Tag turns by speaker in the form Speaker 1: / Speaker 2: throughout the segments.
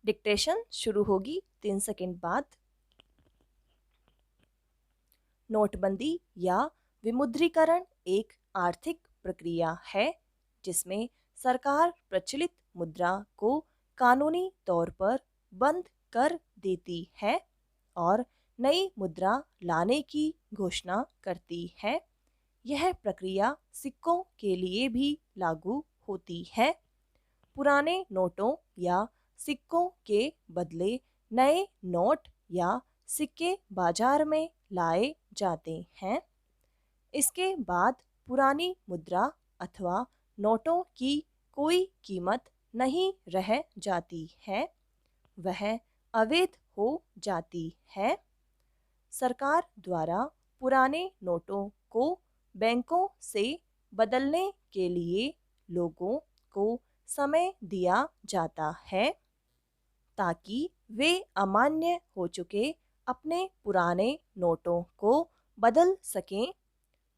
Speaker 1: Dictation शुरू होगी 3 second बाद। नोटबंदी या विमुद्रीकरण एक आर्थिक प्रक्रिया है जिसमें सरकार प्रचलित मुद्रा को कानूनी तौर पर बंद कर देती है और नई मुद्रा लाने की घोषणा करती है। यह प्रक्रिया सिक्कों के लिए भी लागू होती है। पुराने नोटों या सिक्कों के बदले नए नोट या सिक्के बाजार में लाए जाते हैं। इसके बाद पुरानी मुद्रा अथवा नोटों की कोई कीमत नहीं रह जाती है, वह अवैध हो जाती है। सरकार द्वारा पुराने नोटों को बैंकों से बदलने के लिए लोगों को समय दिया जाता है ताकि वे अमान्य हो चुके अपने पुराने नोटों को बदल सकें।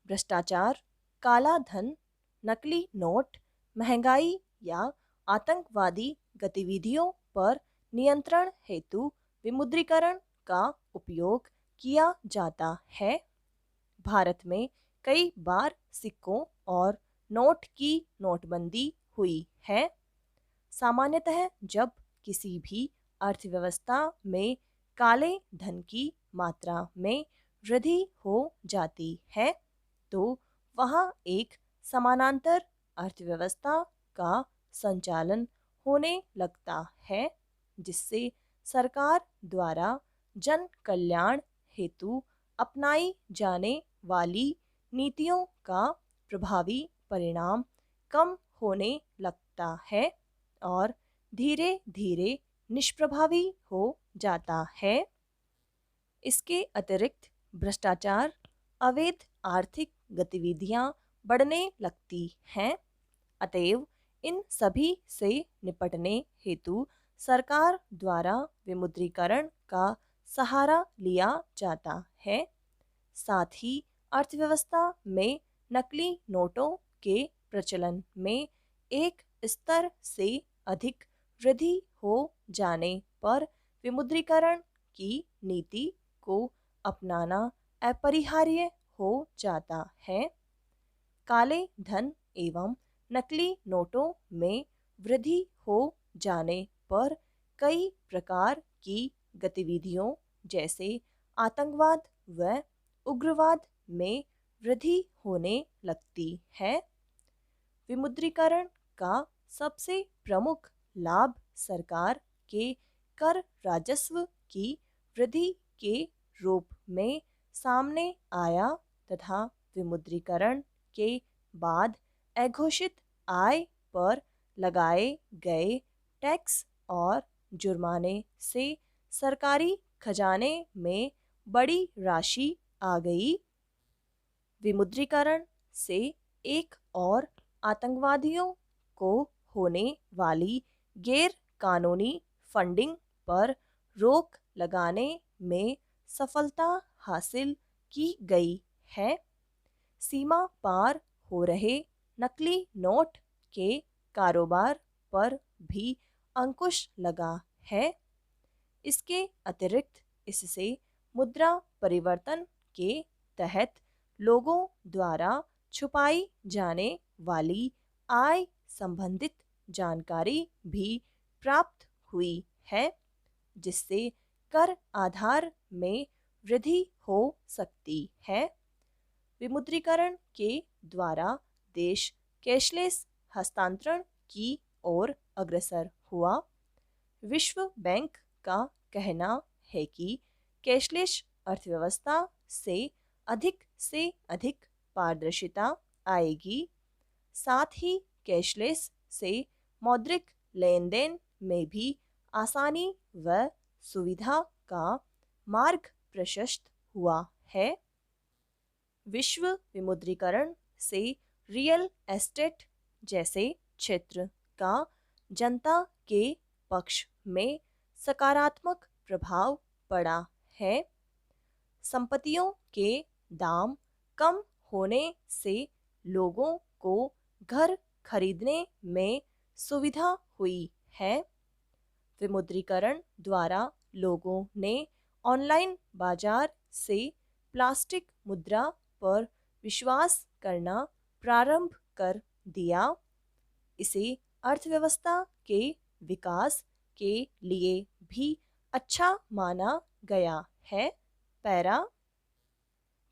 Speaker 1: भ्रष्टाचार, काला धन, नकली नोट, महंगाई या आतंकवादी गतिविधियों पर नियंत्रण हेतु विमुद्रीकरण का उपयोग किया जाता है। भारत में कई बार सिक्कों और नोट की नोटबंदी हुई है। सामान्यतः जब किसी भी अर्थव्यवस्था में काले धन की मात्रा में वृद्धि हो जाती है तो वहाँ एक समानांतर अर्थव्यवस्था का संचालन होने लगता है जिससे सरकार द्वारा जन कल्याण हेतु अपनाई जाने वाली नीतियों का प्रभावी परिणाम कम होने लगता है और धीरे धीरे निष्प्रभावी हो जाता है। इसके अतिरिक्त भ्रष्टाचार, अवैध आर्थिक गतिविधियां बढ़ने लगती हैं। अतएव इन सभी से निपटने हेतु सरकार द्वारा विमुद्रीकरण का सहारा लिया जाता है। साथ ही अर्थव्यवस्था में नकली नोटों के प्रचलन में एक स्तर से अधिक वृद्धि हो जाने पर विमुद्रीकरण की नीति को अपनाना अपरिहार्य हो जाता है। काले धन एवं नकली नोटों में वृद्धि हो जाने पर कई प्रकार की गतिविधियों जैसे आतंकवाद व उग्रवाद में वृद्धि होने लगती है। विमुद्रीकरण का सबसे प्रमुख लाभ सरकार के कर राजस्व की वृद्धि के रूप में सामने आया तथा विमुद्रीकरण के बाद अघोषित आय पर लगाए गए टैक्स और जुर्माने से सरकारी खजाने में बड़ी राशि आ गई। विमुद्रीकरण से एक और आतंकवादियों को होने वाली गैर कानूनी फंडिंग पर रोक लगाने में सफलता हासिल की गई है। सीमा पार हो रहे नकली नोट के कारोबार पर भी अंकुश लगा है। इसके अतिरिक्त इससे मुद्रा परिवर्तन के तहत लोगों द्वारा छुपाई जाने वाली आय संबंधित जानकारी भी प्राप्त हुई है जिससे कर आधार में वृद्धि हो सकती है। विमुद्रीकरण के द्वारा देश कैशलेस हस्तांतरण की ओर अग्रसर हुआ। विश्व बैंक का कहना है कि कैशलेस अर्थव्यवस्था से अधिक पारदर्शिता आएगी। साथ ही कैशलेस से मौद्रिक लेन देन में भी आसानी व सुविधा का मार्ग प्रशस्त हुआ है। विश्व विमुद्रीकरण से रियल एस्टेट जैसे क्षेत्र का जनता के पक्ष में सकारात्मक प्रभाव पड़ा है। संपत्तियों के दाम कम होने से लोगों को घर खरीदने में सुविधा हुई है। विमुद्रीकरण द्वारा लोगों ने ऑनलाइन बाजार से प्लास्टिक मुद्रा पर विश्वास करना प्रारंभ कर दिया। इसे अर्थव्यवस्था के विकास के लिए भी अच्छा माना गया है। पैरा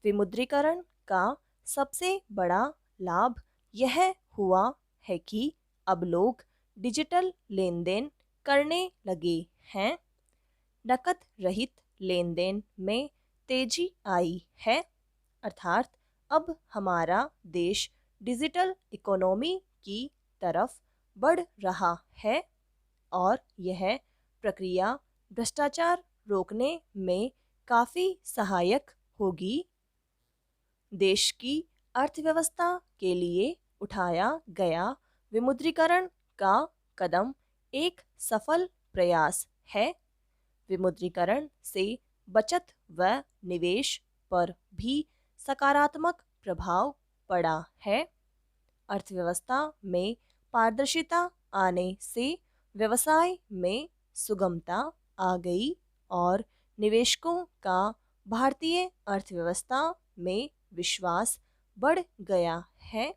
Speaker 1: विमुद्रीकरण का सबसे बड़ा लाभ यह हुआ है कि अब लोग डिजिटल लेन देन करने लगे हैं। नकद रहित लेन देन में तेजी आई है, अर्थात अब हमारा देश डिजिटल इकोनॉमी की तरफ बढ़ रहा है और यह प्रक्रिया भ्रष्टाचार रोकने में काफ़ी सहायक होगी। देश की अर्थव्यवस्था के लिए उठाया गया विमुद्रीकरण का कदम एक सफल प्रयास है। विमुद्रीकरण से बचत व निवेश पर भी सकारात्मक प्रभाव पड़ा है। अर्थव्यवस्था में पारदर्शिता आने से व्यवसाय में सुगमता आ गई और निवेशकों का भारतीय अर्थव्यवस्था में विश्वास बढ़ गया है।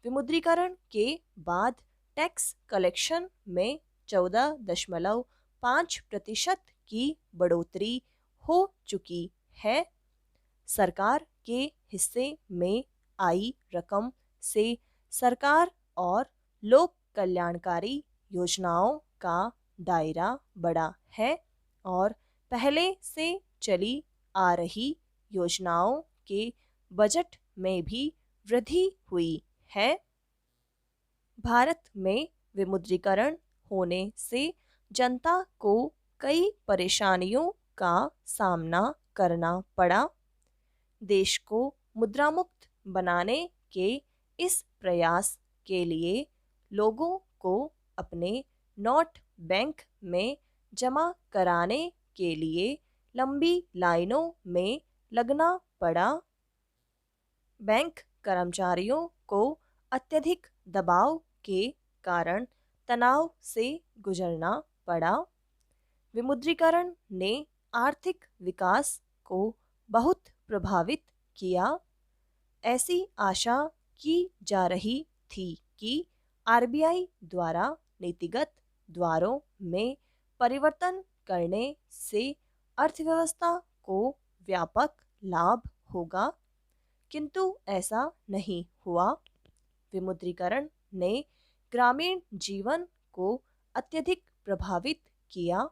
Speaker 1: विमुद्रीकरण के बाद टैक्स कलेक्शन में 14.5% की बढ़ोतरी हो चुकी है। सरकार के हिस्से में आई रकम से सरकार और लोक कल्याणकारी योजनाओं का दायरा बढ़ा है और पहले से चली आ रही योजनाओं के बजट में भी वृद्धि हुई है। भारत में विमुद्रीकरण होने से जनता को कई परेशानियों का सामना करना पड़ा। देश को मुद्रामुक्त बनाने के इस प्रयास के लिए लोगों को अपने नोट बैंक में जमा कराने के लिए लंबी लाइनों में लगना पड़ा। बैंक कर्मचारियों को अत्यधिक दबाव के कारण तनाव से गुजरना पड़ा। विमुद्रीकरण ने आर्थिक विकास को बहुत प्रभावित किया। ऐसी आशा की जा रही थी कि आरबीआई द्वारा नीतिगत द्वारों में परिवर्तन करने से अर्थव्यवस्था को व्यापक लाभ होगा, किंतु ऐसा नहीं हुआ। विमुद्रीकरण ने ग्रामीण जीवन को अत्यधिक प्रभावित किया।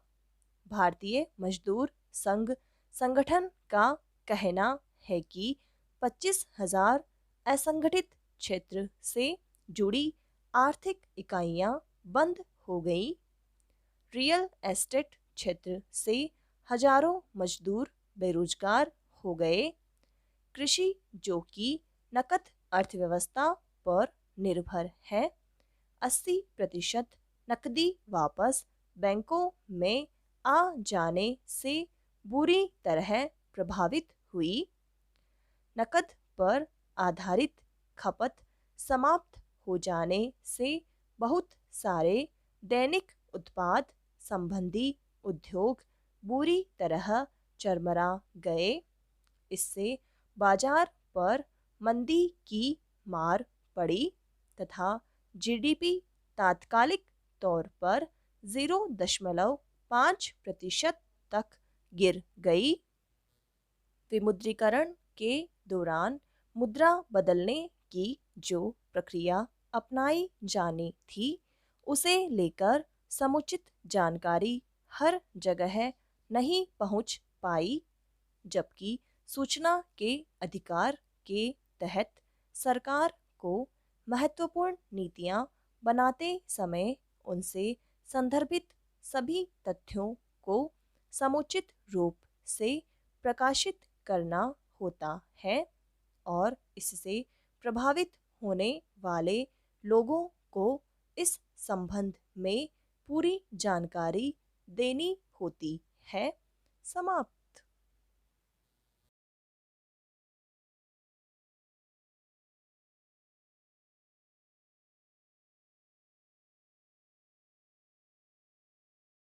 Speaker 1: भारतीय मजदूर संघ संगठन का कहना है कि 25,000 असंगठित क्षेत्र से जुड़ी आर्थिक इकाइयां बंद हो गई। रियल एस्टेट क्षेत्र से हजारों मजदूर बेरोजगार हो गए। कृषि, जो कि नकद अर्थव्यवस्था पर निर्भर है, 80% नकदी वापस बैंकों में आ जाने से बुरी तरह प्रभावित हुई। नकद पर आधारित खपत समाप्त हो जाने से बहुत सारे दैनिक उत्पाद संबंधी उद्योग बुरी तरह चरमरा गए। इससे बाजार पर मंदी की मार पड़ी तथा जीडीपी तात्कालिक तौर पर 0.5% तक गिर गई। विमुद्रीकरण के दौरान मुद्रा बदलने की जो प्रक्रिया अपनाई जानी थी, उसे लेकर समुचित जानकारी हर जगह नहीं पहुंच पाई, जबकि सूचना के अधिकार के तहत सरकार को महत्वपूर्ण नीतियां बनाते समय उनसे संदर्भित सभी तथ्यों को समुचित रूप से प्रकाशित करना होता है और इससे प्रभावित होने वाले लोगों को इस संबंध में पूरी जानकारी देनी होती है। समाप्त।